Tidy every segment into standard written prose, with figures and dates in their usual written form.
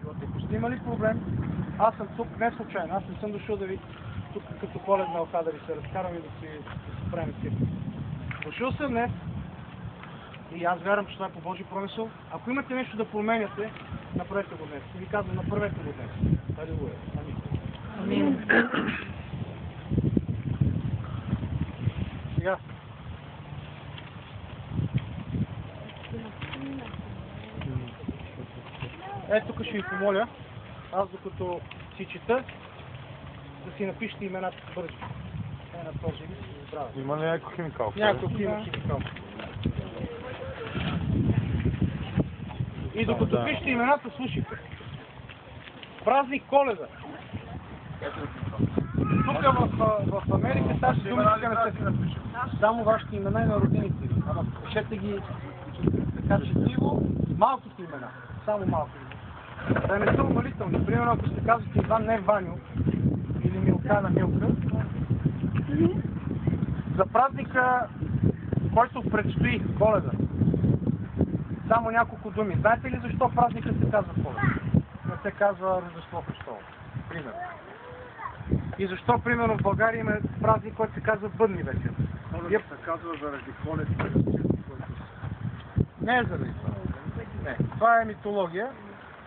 живота. Ако сте имали проблем, аз съм тук не случайно. Аз не съм дошъл да ви тук като Коледна оха да ви се разкарам и да си правим цирк. Дошъл съм днес и аз вярвам, че това е по Божи промисъл. Ако имате нещо да променяте, направете го днес. И ви казвам, направете го днес. Алилуя. Амин. Сега. Ето тук ще ви помоля, аз докато си чета, да си напишете имената бързо. На този лист. Има ли някакъв химикал? Някакъв химикал. И докато пишете имената, слушайте. Празник Коледа. Тук в Америка тази думичка не се напише. Само вашите имена и на родините ви. Ама пишете ги така четливо, малките имена. Само малките. Да не са умалителни. Примерно, ако сте казвате Иван, не Ваню, или Милка на Милка, за празника, който предстои, Коледа. Само няколко думи. Знаете ли защо празника се казва Коледа? Не се казва Рождество Христово. Примерно. И защо, примерно, в България има празник, който се казва Бъдни вечер? Коледа се казва заради Коледа. Не е заради това. Не. Това е митология.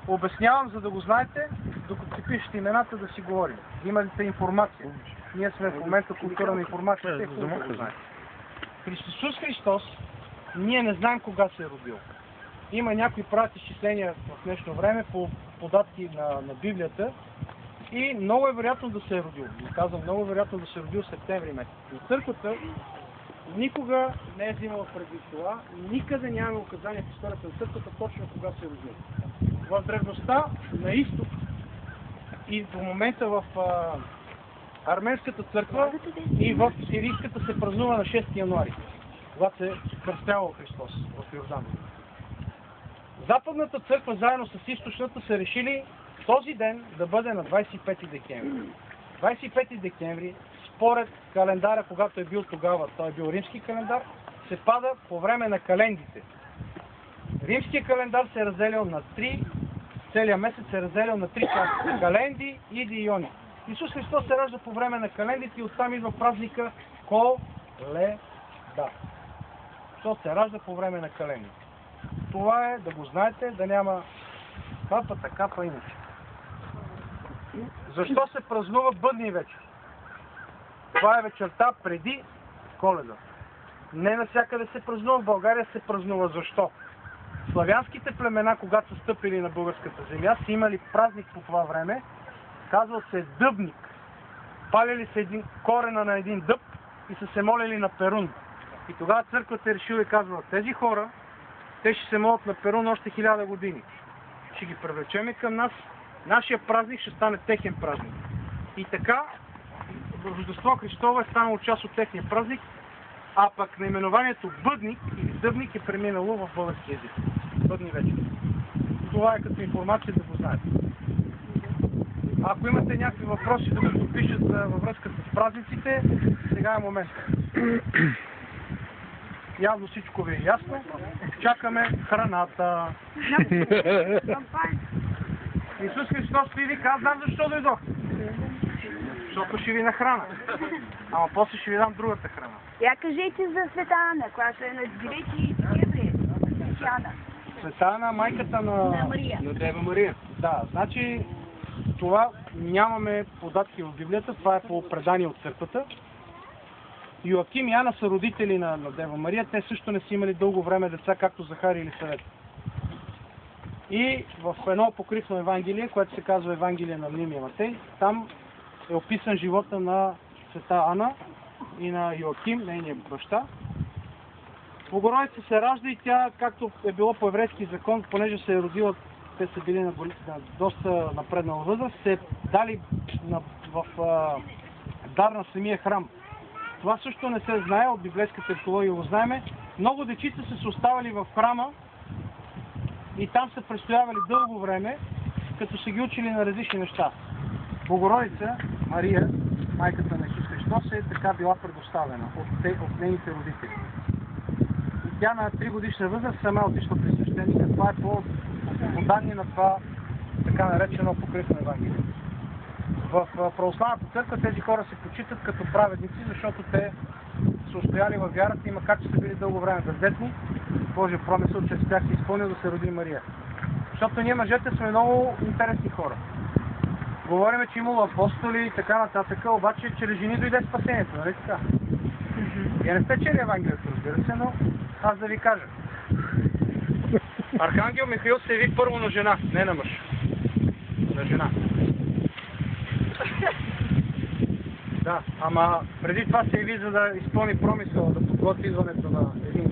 Обяснявам, за да го знаете, докато си пишете имената, да си говорим. Имате информация. Ние сме в момента култура на информацията и хубаво да го знаете. Исус Христос, ние не знаем кога се е родил. Има някои правят изчисления в днешно време по податки на Библията и много е вероятно да се е родил. Казвам, много е вероятно да се е родил в септември месец. Но църквата никога не е взимала предвид това, никъде нямаме указания в историята на църквата точно кога се е родил. В древността на изток и в момента в арменската църква и в сирийската се празнува на 6 януари, когато се кръстява Христос в Йордан. Западната църква заедно с източната са решили този ден да бъде на 25 декември. 25 декември, според календара, когато е бил тогава, той е бил римски календар, се пада по време на календите. Римският календар се е разделил на 3, целият месец се е разделил на 3 части. Календи, Иди и Йони. Исус Христос се ражда по време на календите и оттам идва празника Коледа. Защото се ражда по време на календите. Това е, да го знаете, да няма капа иначе. Защо се празнува Бъдни вечер? Това е вечерта преди Коледа. Не навсякъде се празнува, в България се празнува. Защо? Славянските племена, когато са стъпили на българската земя, са имали празник по това време, казвал се Дъбник. Палили се корена на един дъб и са се молили на Перун. И тогава църквата е решила и казва, тези хора, те ще се молят на Перун още 1000 години. Ще ги привлечем към нас, нашия празник ще стане техен празник. И така, Рождество Христово е станало част от техния празник, а пък наименованието Бъдник или Дъбник е преминало в български език. Бъдни вечер. Това е като информация, да го знаете. Ако имате някакви въпроси да го пишат във връзка с празниците, сега е момент. Явно всичко ви е ясно. Чакаме храната. Исус Христос ви вика, аз знам защо дойдох. Защото ще ви нахрана. Ама после ще ви дам другата храна. Я кажете за Света Ана, която е на 9 декември. Света Ана, майката на Дева Мария. Да, значи това нямаме податки в Библията, това е по предание от църквата. Йоаким и Ана са родители на Дева Мария, те също не са имали дълго време деца, както Захари или Савет. И в едно покривно Евангелие, което се казва Евангелие на Мнимия Матей, там е описан живота на Света Ана и на Йоаким, нейния баща. Богородица се ражда и тя, както е било по еврейски закон, понеже се е родила, те са били на доста напреднала възраст, се дали в дар на самия храм. Това също не се знае, от библейската археология го знаеме. Много дечица са се оставали в храма и там са престоявали дълго време, като са ги учили на различни неща. Богородица, Мария, майката на Исус Христос, е така била предоставена от нейните родители. Тя на 3 годишна възраст сама отишла при свещеника. Това е по данни на това така наречено покрив на Евангелието. В православната църква тези хора се почитат като праведници, защото те са устояли във вярата и макар че са били дълго време бездетни, Божия промисъл чрез тях се изпълнил да се роди Мария. Защото ние мъжете сме много интересни хора. Говориме, че имало апостоли и така нататък, обаче чрез жени дойде спасението, нали така? Вие не сте чели Евангелието, разбира се, но аз да ви кажа. Архангел Михаил се яви първо на жена, не на мъж. На жена. Да, ама преди това се яви, за да изпълни промисъл, да подготви идването на един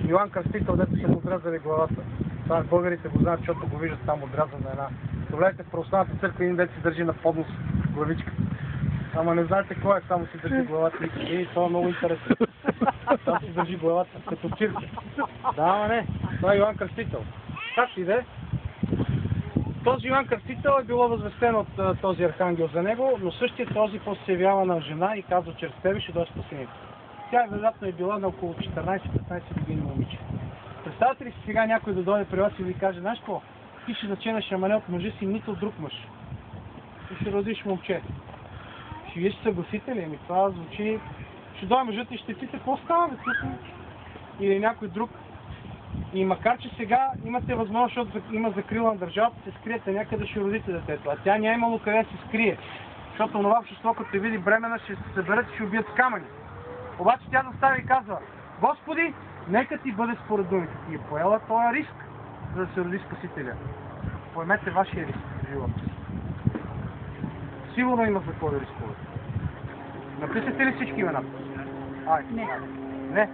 Йоан Кръстител, дето са му отрязали главата. Това българите го знаят, защото го виждат там отрязан на една. Добре, в православната църква един дет се държи на поднос главичка. Ама не знаете кой е, само си държи главата. И това е много интересно. Там си държи главата, като цирка. Да, ама не, това е Йоан Кръстител. Как си иде? Този Йоан Кръстител е било възвестен от този архангел за него, но същия този после се явява на жена и казва, чрез тебе ще дойде спасението. Тя вероятно е била на около 14-15 години момиче. Представете ли си сега някой да дойде при вас и ви каже, знаеш какво? Ти ще заченеш амане от мъжа си, нито от друг мъж. И ще родиш момче. Ще вие ще съгласите ли? Ами това звучи... Ще дойде мъжът и ще пита, какво става, бе, тук? Или някой друг. И макар че сега имате възможност, защото има закрила на държавата, се скриете някъде, ще родите детето. А тя няма имало къде да се скрие. Защото това общество, като те види бремена, ще се съберат и ще убият с камъни. Обаче тя застава и казва, Господи, нека ти бъде според думите ти. Е поела този риск, за да се роди Спасителя. Поемете вашия риск в живота си. Сигурно има за кой да рискувате. Написате ли всички имената? Не. Не?